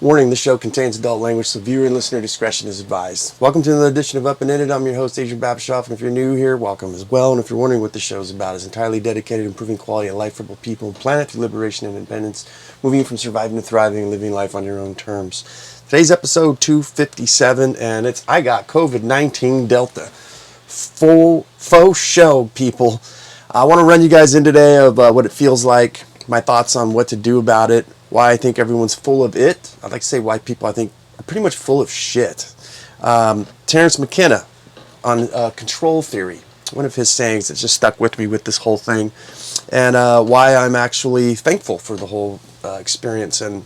Warning, this show contains adult language, so viewer and listener discretion is advised. Welcome to another edition of Up and Ended. I'm your host, Adrian Babashoff, and if you're new here, welcome as well. And if you're wondering what the show is about, it's entirely dedicated to improving quality of life for both people and planet through liberation and independence, moving you from surviving to thriving and living life on your own terms. Today's episode 257, and it's I Got COVID-19 Delta. Faux show, people. I want to run you guys in today of what it feels like, my thoughts on what to do about it, why I think everyone's full of it. I'd like to say why people I think are pretty much full of shit. Terrence McKenna on control theory, one of his sayings that just stuck with me with this whole thing, and why I'm actually thankful for the whole experience. And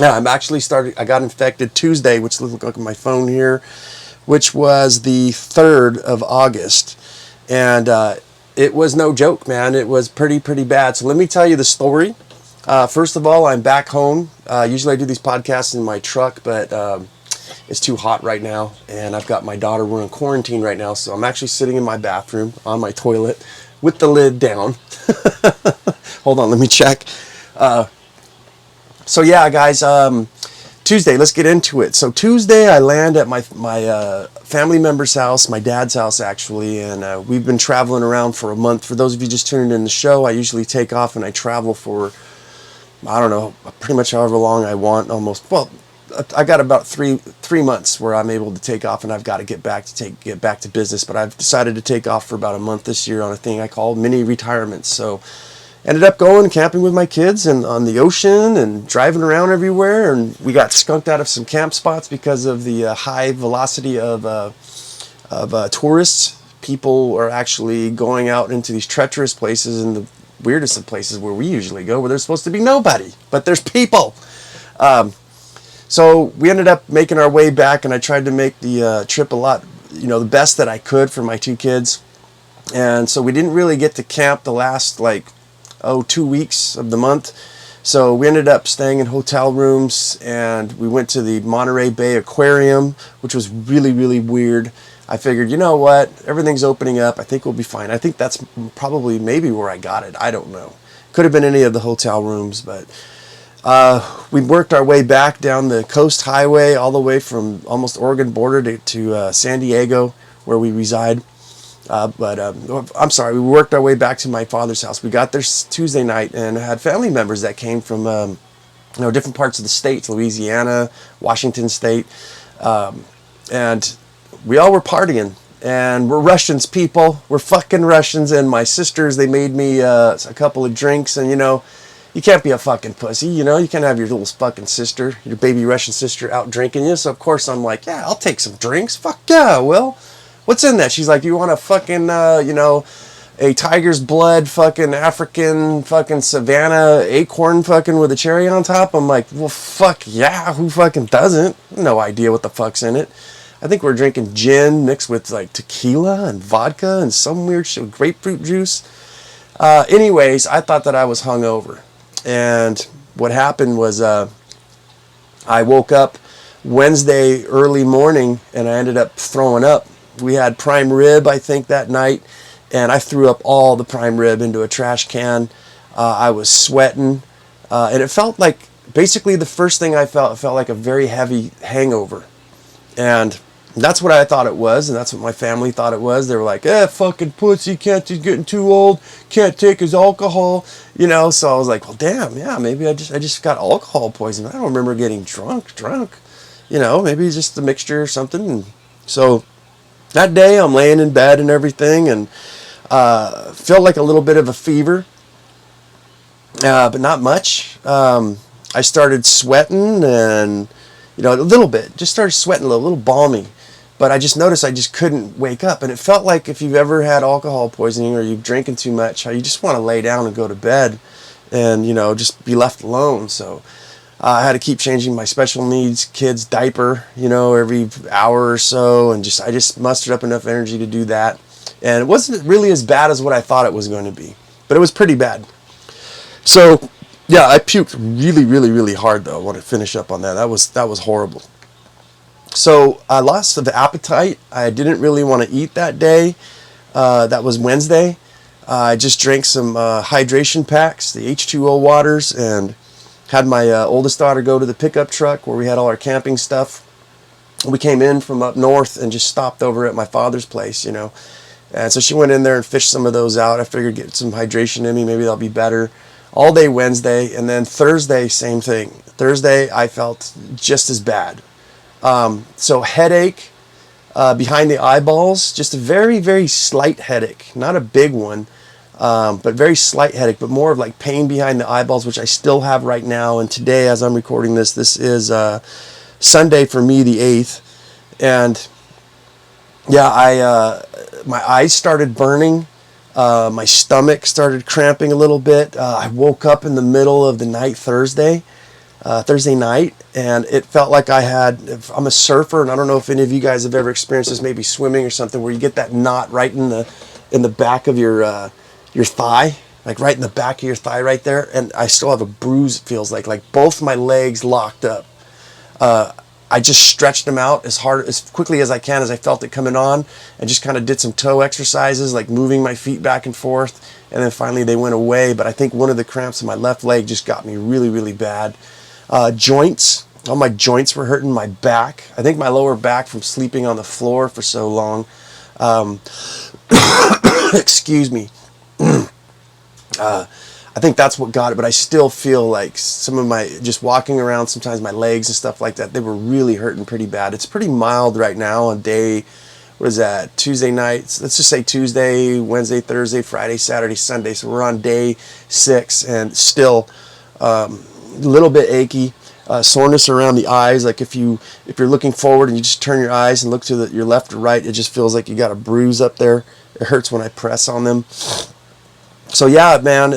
yeah, I got infected Tuesday, which looks like my phone here, which was the 3rd of August. And it was no joke, man. It was pretty bad. So let me tell you the story. First of all, I'm back home. Usually I do these podcasts in my truck, but it's too hot right now. And I've got my daughter. We're in quarantine right now. So I'm actually sitting in my bathroom on my toilet with the lid down. Hold on, let me check. So yeah, guys, Tuesday, let's get into it. So Tuesday, I land at my family member's house, my dad's house actually, and we've been traveling around for a month. For those of you just tuning in the show, I usually take off and I travel for, I don't know, pretty much however long I want, almost. Well, I got about three months where I'm able to take off, and I've got to get back to business. But I've decided to take off for about a month this year on a thing I call mini retirement. So ended up going camping with my kids and on the ocean and driving around everywhere. And we got skunked out of some camp spots because of the high velocity of tourists. People are actually going out into these treacherous places and the weirdest of places where we usually go, where there's supposed to be nobody, but there's people. So we ended up making our way back, and I tried to make the trip a lot, the best that I could for my two kids. And so we didn't really get to camp the last 2 weeks of the month. So we ended up staying in hotel rooms, and we went to the Monterey Bay Aquarium, which was really weird. I figured, you know what, everything's opening up. I think we'll be fine. I think that's probably maybe where I got it. I don't know. Could have been any of the hotel rooms, but we worked our way back down the coast highway all the way from almost Oregon border to San Diego, where we reside. I'm sorry, we worked our way back to my father's house. We got there Tuesday night and had family members that came from different parts of the states, Louisiana, Washington State, and we all were partying. And we're Russians, people. We're fucking Russians. And my sisters, they made me a couple of drinks. And you can't be a fucking pussy. You can't have your little fucking sister, your baby Russian sister, out drinking you. So of course I'm like, yeah, I'll take some drinks. Fuck yeah, Will. What's in that? She's like, you want a fucking, a tiger's blood fucking African fucking savannah acorn fucking with a cherry on top? I'm like, well, fuck yeah, who fucking doesn't? No idea what the fuck's in it. I think we're drinking gin mixed with tequila and vodka and some weird shit with grapefruit juice. Anyways, I thought that I was hungover. And what happened was I woke up Wednesday early morning and I ended up throwing up. We had prime rib, I think, that night, and I threw up all the prime rib into a trash can. I was sweating, and it felt like, basically the first thing I felt like a very heavy hangover. And that's what I thought it was, and that's what my family thought it was. They were like, fucking pussy, he's getting too old, can't take his alcohol, So I was like, well, damn, yeah, maybe I just got alcohol poisoning. I don't remember getting drunk, maybe it's just a mixture or something. And so that day, I'm laying in bed and everything, and felt like a little bit of a fever, but not much. I started sweating, and a little bit. Just started sweating a little balmy. But I just noticed I just couldn't wake up, and it felt like if you've ever had alcohol poisoning or you're drinking too much, how you just want to lay down and go to bed, and just be left alone. So I had to keep changing my special needs kid's diaper, every hour or so, and I just mustered up enough energy to do that. And it wasn't really as bad as what I thought it was going to be, but it was pretty bad. So yeah, I puked really hard though. I want to finish up on that. That was horrible. So I lost the appetite. I didn't really want to eat that day. That was Wednesday. I just drank some hydration packs, the H2O waters, and Had my oldest daughter go to the pickup truck where we had all our camping stuff. We came in from up north and just stopped over at my father's place, you know. And so she went in there and fished some of those out. I figured get some hydration in me, maybe that'll be better. All day Wednesday, and then Thursday, same thing. Thursday, I felt just as bad. So headache behind the eyeballs, just a very, very slight headache. Not a big one, but very slight headache, but more of like pain behind the eyeballs, which I still have right now. And today, as I'm recording this, this is Sunday for me, the 8th. And yeah, my eyes started burning. My stomach started cramping a little bit. I woke up in the middle of the night Thursday night, and it felt like I'm a surfer, and I don't know if any of you guys have ever experienced this, maybe swimming or something, where you get that knot right in the back of your thigh, like right in the back of your thigh right there, and I still have a bruise, it feels like both my legs locked up. I just stretched them out as quickly as I can as I felt it coming on, and just kind of did some toe exercises, like moving my feet back and forth, and then finally they went away. But I think one of the cramps in my left leg just got me really, really bad. Joints, all my joints were hurting, my back. I think my lower back from sleeping on the floor for so long. Excuse me. I think that's what got it, but I still feel like some of my, just walking around, sometimes my legs and stuff like that, they were really hurting pretty bad. It's pretty mild right now on day, what is that, Tuesday nights, let's just say Tuesday, Wednesday, Thursday, Friday, Saturday, Sunday, so we're on day 6, and still a little bit achy, soreness around the eyes, like if you're looking forward and you just turn your eyes and look to your left or right, it just feels like you got a bruise up there. It hurts when I press on them. So yeah, man,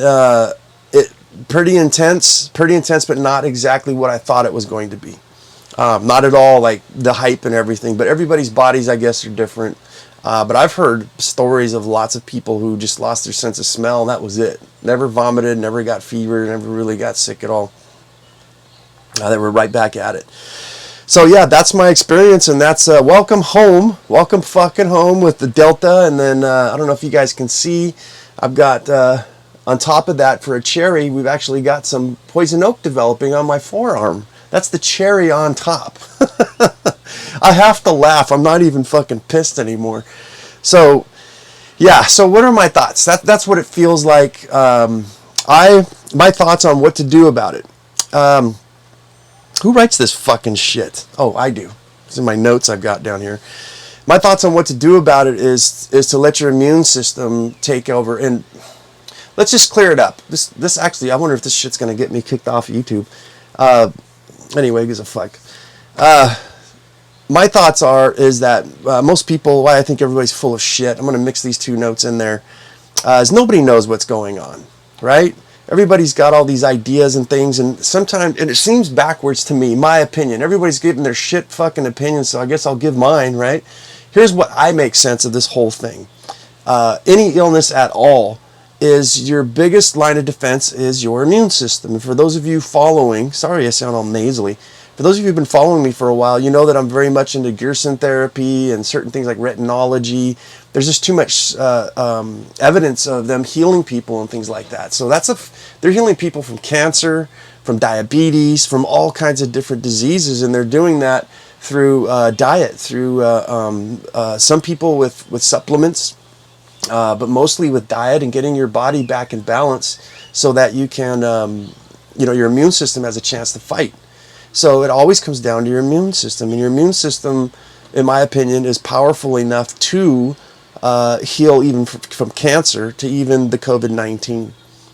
it pretty intense, but not exactly what I thought it was going to be. Not at all like the hype and everything, but everybody's bodies, I guess, are different. But I've heard stories of lots of people who just lost their sense of smell, and that was it. Never vomited, never got fever, never really got sick at all. They were right back at it. So yeah, that's my experience, and that's welcome home, welcome fucking home with the Delta. And then I don't know if you guys can see, I've got, on top of that, for a cherry, we've actually got some poison oak developing on my forearm. That's the cherry on top. I have to laugh. I'm not even fucking pissed anymore. So, yeah, so what are my thoughts? That's what it feels like. My thoughts on what to do about it. Who writes this fucking shit? Oh, I do. It's in my notes I've got down here. My thoughts on what to do about it is to let your immune system take over, and let's just clear it up. This actually, I wonder if this shit's gonna get me kicked off of YouTube. Anyway, gives a fuck. My thoughts is that most people, why I think everybody's full of shit, I'm gonna mix these two notes in there, is nobody knows what's going on, right? Everybody's got all these ideas and things, and sometimes, and it seems backwards to me, my opinion. Everybody's giving their shit fucking opinions, so I guess I'll give mine, right? Here's what I make sense of this whole thing. Any illness at all is your biggest line of defense is your immune system. And for those of you following, sorry I sound all nasally, for those of you who've been following me for a while, you know that I'm very much into Gerson therapy and certain things like retinology. There's just too much evidence of them healing people and things like that. So they're healing people from cancer, from diabetes, from all kinds of different diseases, and they're doing that through diet, through some people with supplements, but mostly with diet and getting your body back in balance so that you can, your immune system has a chance to fight. So it always comes down to your immune system, and your immune system, in my opinion, is powerful enough to heal even from cancer to even the COVID-19.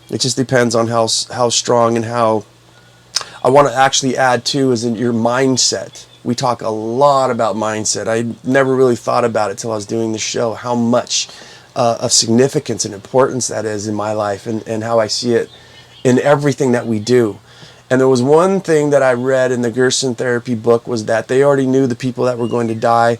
It just depends on how strong and how. I want to actually add too is in your mindset. We talk a lot about mindset. I never really thought about it till I was doing the show, how much of significance and importance that is in my life, and how I see it in everything that we do. And there was one thing that I read in the Gerson therapy book was that they already knew the people that were going to die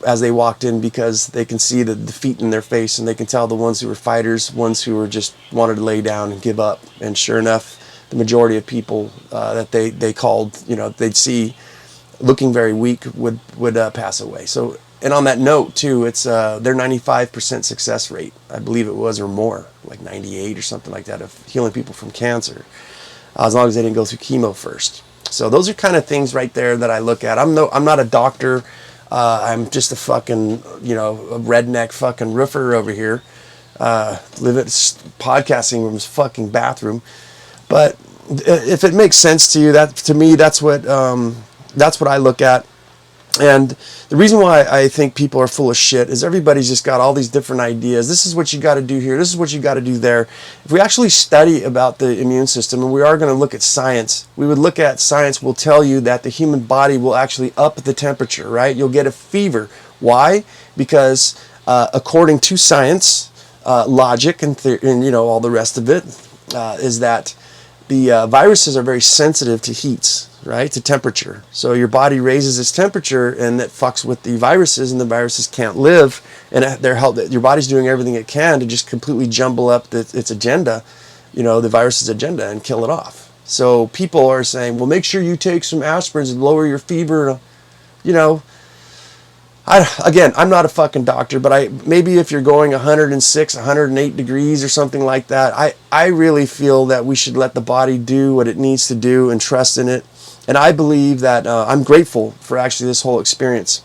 as they walked in, because they can see the defeat in their face, and they can tell the ones who were fighters, ones who were just wanted to lay down and give up. And sure enough, the majority of people that they called, they'd see looking very weak would pass away. So, and on that note too, it's their 95% success rate, I believe it was, or more, like 98 or something like that, of healing people from cancer. as long as they didn't go through chemo first. So those are kind of things right there that I look at. I'm not a doctor. I'm just a fucking, a redneck fucking roofer over here. Live at podcasting room's fucking bathroom. But if it makes sense to you, to me, that's what I look at. And the reason why I think people are full of shit is everybody's just got all these different ideas. This is what you got to do here. This is what you got to do there. If we actually study about the immune system, and we are going to look at science, will tell you that the human body will actually up the temperature, right? You'll get a fever. Why? Because according to science, logic, and all the rest of it, is that the viruses are very sensitive to heats, right? To temperature. So your body raises its temperature, and that fucks with the viruses, and the viruses can't live. And your body's doing everything it can to just completely jumble up its agenda, the virus's agenda, and kill it off. So people are saying, well, make sure you take some aspirins and lower your fever. I'm not a fucking doctor, but maybe if you're going 106, 108 degrees or something like that, I really feel that we should let the body do what it needs to do and trust in it. And I believe that I'm grateful for actually this whole experience.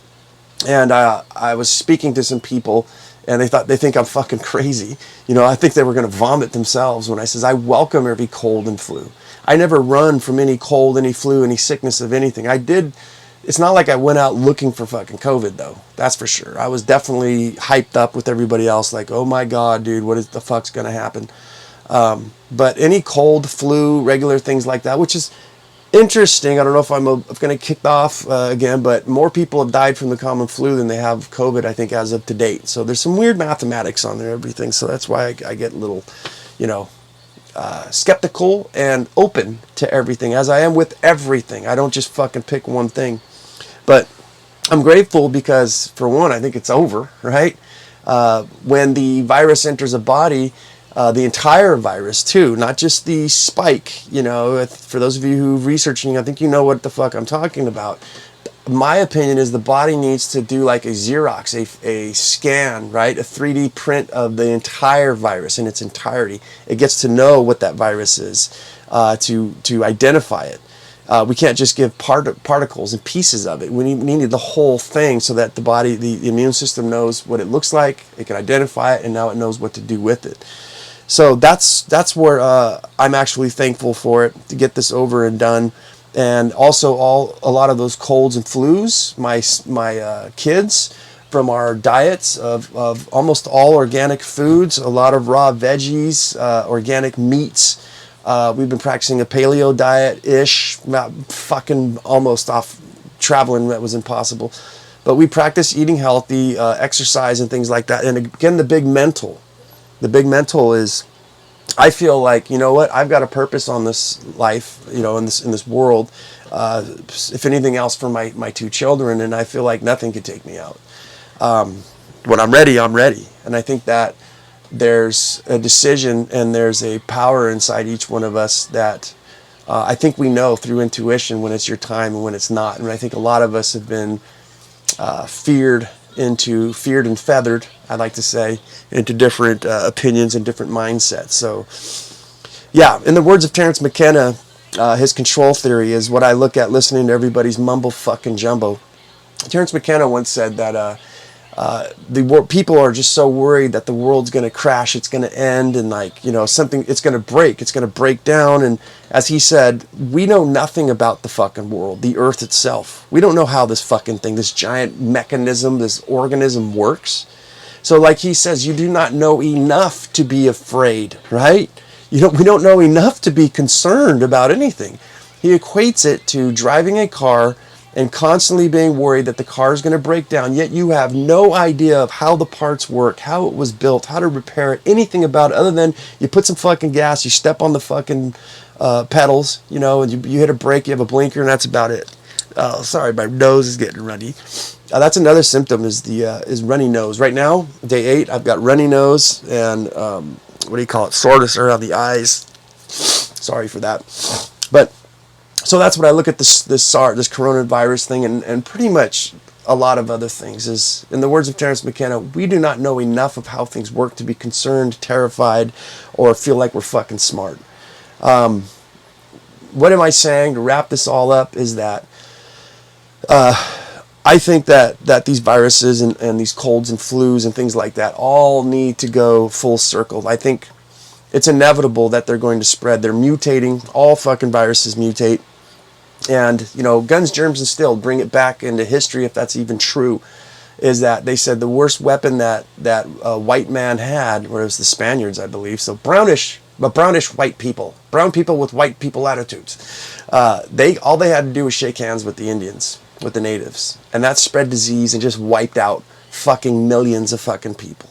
And I was speaking to some people, and they think I'm fucking crazy. I think they were going to vomit themselves when I says I welcome every cold and flu. I never run from any cold, any flu, any sickness of anything. I did. It's not like I went out looking for fucking COVID, though. That's for sure. I was definitely hyped up with everybody else, like, oh my God, dude, what is the fuck's going to happen? But any cold, flu, regular things like that, which is interesting. I don't know if I'm going to kick off again, but more people have died from the common flu than they have COVID, I think, as of to date. So there's some weird mathematics on there, everything. So that's why I get a little, skeptical and open to everything, as I am with everything. I don't just fucking pick one thing. But I'm grateful because, for one, I think it's over, right? When the virus enters a body, the entire virus, too, not just the spike, for those of you who are researching, I think you know what the fuck I'm talking about. My opinion is the body needs to do like a Xerox, a scan, right? A 3D print of the entire virus in its entirety. It gets to know what that virus is, to identify it. We can't just give particles and pieces of it. We need the whole thing so that the body, the immune system knows what it looks like, it can identify it, and now it knows what to do with it. So that's where I'm actually thankful for it, to get this over and done. And also a lot of those colds and flus, my kids, from our diets of almost all organic foods, a lot of raw veggies, organic meats. We've been practicing a paleo diet-ish, not fucking almost off traveling, that was impossible. But we practice eating healthy, exercise and things like that. And again, the big mental is, I feel like, I've got a purpose on this life, in this world, if anything else, for my two children, and I feel like nothing could take me out. When I'm ready, I'm ready. And I think that there's a decision and there's a power inside each one of us that I think we know through intuition when it's your time and when it's not. And I think a lot of us have been feared and feathered, I'd like to say, into different opinions and different mindsets. So, yeah, in the words of Terrence McKenna, his control theory is what I look at listening to everybody's mumble fucking jumbo. Terrence McKenna once said that people are just so worried that the world's going to crash, it's going to end, and something, it's going to break down. And as he said, we know nothing about the fucking world, the earth itself. We don't know how this fucking thing, this giant mechanism, this organism works. So like he says, you do not know enough to be afraid, right? We don't know enough to be concerned about anything. He equates it to driving a car and constantly being worried that the car is going to break down, yet you have no idea of how the parts work, how it was built, how to repair it, anything about it, other than you put some fucking gas, you step on the fucking pedals, and you hit a brake, you have a blinker, and that's about it. Oh, sorry, my nose is getting runny. That's another symptom, is runny nose. Right now, day 8, I've got runny nose and soreness around the eyes. Sorry for that. But so that's what I look at this coronavirus thing, and pretty much a lot of other things is, in the words of Terrence McKenna, we do not know enough of how things work to be concerned, terrified, or feel like we're fucking smart. what am I saying to wrap this all up is that I think that these viruses and these colds and flus and things like that all need to go full circle. I think it's inevitable that they're going to spread. They're mutating. All fucking viruses mutate. And, you know, guns, germs, and steel, bring it back into history if that's even true, is that they said the worst weapon that white man had, or it was the Spaniards, I believe, so brownish white people, brown people with white people attitudes. All they had to do was shake hands with the Indians, with the natives, and that spread disease and just wiped out fucking millions of fucking people.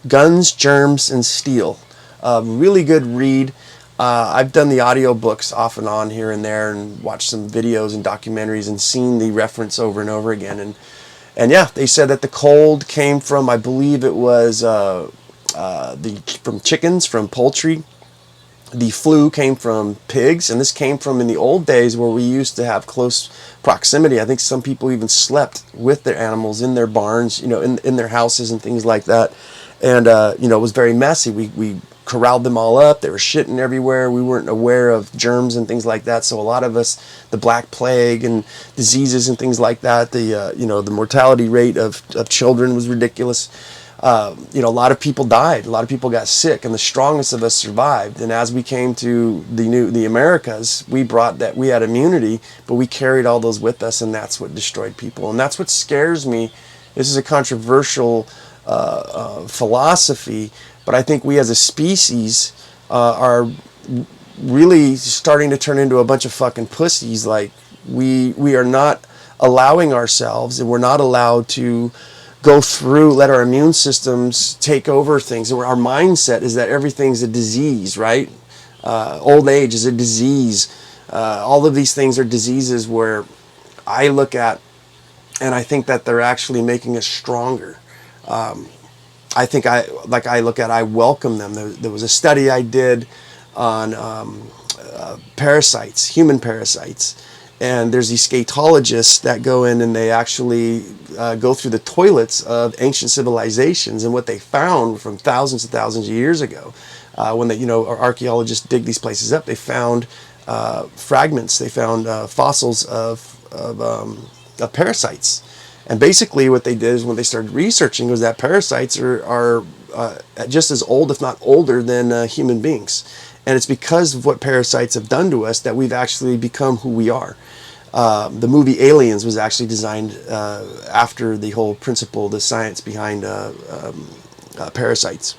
Guns, Germs, and Steel. Really good read. I've done the audio books off and on here and there and watched some videos and documentaries and seen the reference over and over again. And yeah, they said that the cold came from, I believe it was from chickens, from poultry. The flu came from pigs, and this came from in the old days where we used to have close proximity. I think some people even slept with their animals in their barns, you know, in their houses and things like that. And, you know, it was very messy. We corralled them all up. They were shitting everywhere. We weren't aware of germs and things like that. So a lot of us, the Black Plague and diseases and things like that, you know, the mortality rate of children was ridiculous. You know, a lot of people died. A lot of people got sick, and the strongest of us survived. And as we came to the Americas, we had immunity, but we carried all those with us, and that's what destroyed people. And that's what scares me. This is a controversial philosophy, but I think we as a species are really starting to turn into a bunch of fucking pussies. Like we are not allowing ourselves, and we're not allowed to go through, let our immune systems take over things. And our mindset is that everything's a disease, right? Old age is a disease. All of these things are diseases where I look at, and I think that they're actually making us stronger. I welcome them. There was a study I did on parasites, human parasites. And there's these scatologists that go in and they actually go through the toilets of ancient civilizations, and what they found from thousands and thousands of years ago, when our archaeologists dig these places up, they found fragments, they found fossils of parasites. And basically what they did is, when they started researching, was that parasites are just as old, if not older, than human beings. And it's because of what parasites have done to us that we've actually become who we are. The movie Aliens was actually designed after the whole principle, the science behind parasites.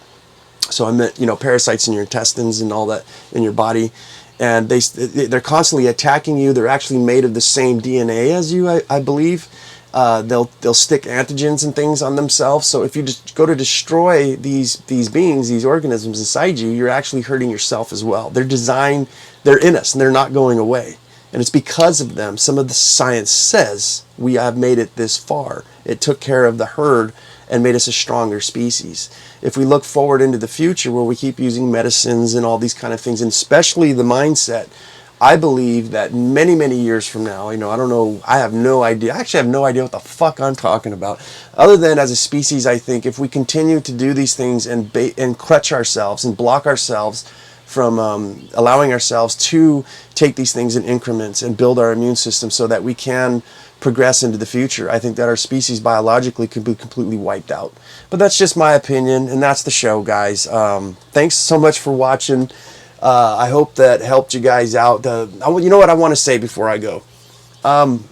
So I meant, parasites in your intestines and all that in your body. And they're constantly attacking you. They're actually made of the same DNA as you, I believe. They'll stick antigens and things on themselves. So if you just go to destroy these beings, these organisms inside you, you're actually hurting yourself as well. They're in us, and they're not going away. And it's because of them. Some of the science says we have made it this far. It took care of the herd and made us a stronger species. If we look forward into the future, where we keep using medicines and all these kind of things, and especially the mindset, I believe that many, many years from now, I don't know, I have no idea. I actually have no idea what the fuck I'm talking about. Other than, as a species, I think if we continue to do these things and crutch ourselves and block ourselves from allowing ourselves to take these things in increments and build our immune system so that we can progress into the future, I think that our species biologically could be completely wiped out. But that's just my opinion, and that's the show, guys. Thanks so much for watching. I hope that helped you guys out. You know what I want to say before I go? I'm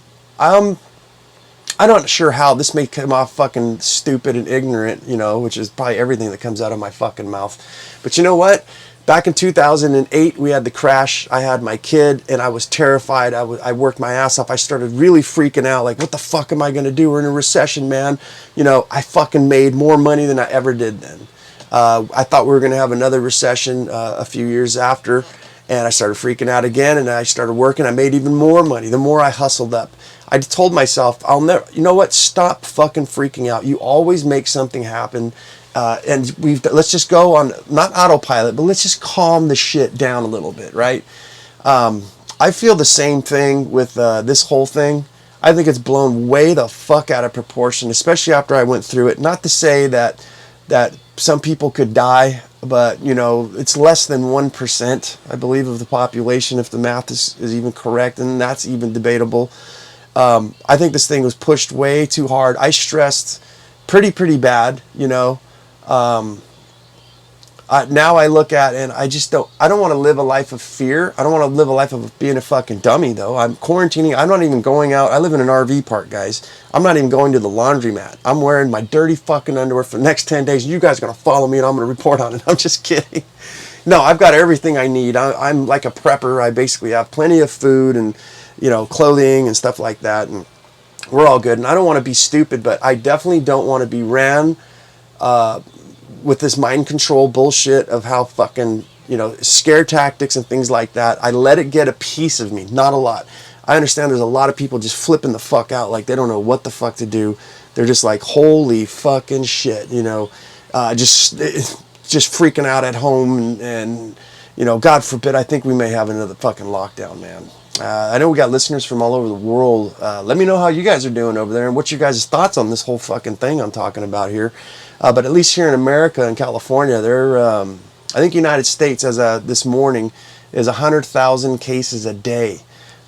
not sure how this may come off fucking stupid and ignorant, which is probably everything that comes out of my fucking mouth. But you know what? Back in 2008, we had the crash. I had my kid, and I was terrified. I worked my ass off. I started really freaking out, like, what the fuck am I going to do? We're in a recession, man. I fucking made more money than I ever did then. I thought we were going to have another recession a few years after, and I started freaking out again, and I started working. I made even more money the more I hustled up. I told myself, stop fucking freaking out. You always make something happen, and let's just go on, not autopilot, but let's just calm the shit down a little bit, right? I feel the same thing with this whole thing. I think it's blown way the fuck out of proportion, especially after I went through it. Not to say that some people could die, but you know, it's less than 1%, I believe, of the population, if the math is even correct, and that's even debatable. I think this thing was pushed way too hard. I stressed pretty bad, you know. Now I look at it and I don't want to live a life of fear. I don't want to live a life of being a fucking dummy, though. I'm quarantining. I'm not even going out. I live in an RV park, guys. I'm not even going to the laundromat. I'm wearing my dirty fucking underwear for the next 10 days. You guys are going to follow me and I'm going to report on it. I'm just kidding. No, I've got everything I need. I'm like a prepper. I basically have plenty of food and, you know, clothing and stuff like that. And we're all good. And I don't want to be stupid, but I definitely don't want to be ran with this mind control bullshit of how fucking, you know, scare tactics and things like that. I let it get a piece of me, not a lot. I understand there's a lot of people just flipping the fuck out, like they don't know what the fuck to do. They're just like, holy fucking shit, you know, just freaking out at home and, you know, God forbid, I think we may have another fucking lockdown, man. I know we got listeners from all over the world. Let me know how you guys are doing over there and what's your guys' thoughts on this whole fucking thing I'm talking about here. But at least here in America and California, I think United States, as this morning, is 100,000 cases a day.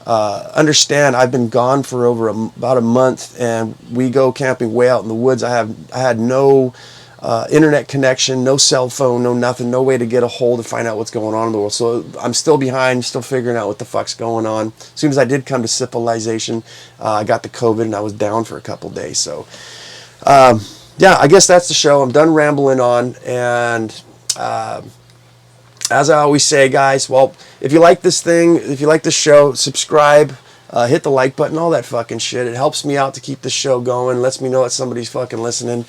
Understand, I've been gone for about a month, and we go camping way out in the woods. I had no internet connection, no cell phone, no nothing, no way to get a hold to find out what's going on in the world. So I'm still behind, still figuring out what the fuck's going on. As soon as I did come to civilization, I got the COVID and I was down for a couple days. So yeah, I guess that's the show. I'm done rambling on. And as I always say, guys, well, if you like this thing, if you like this show, subscribe, hit the like button, all that fucking shit. It helps me out to keep this show going, lets me know that somebody's fucking listening.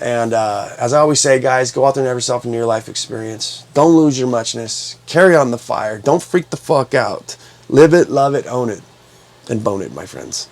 And as I always say, guys, go out there and have yourself a near-life experience. Don't lose your muchness. Carry on the fire. Don't freak the fuck out. Live it, love it, own it, and bone it, my friends.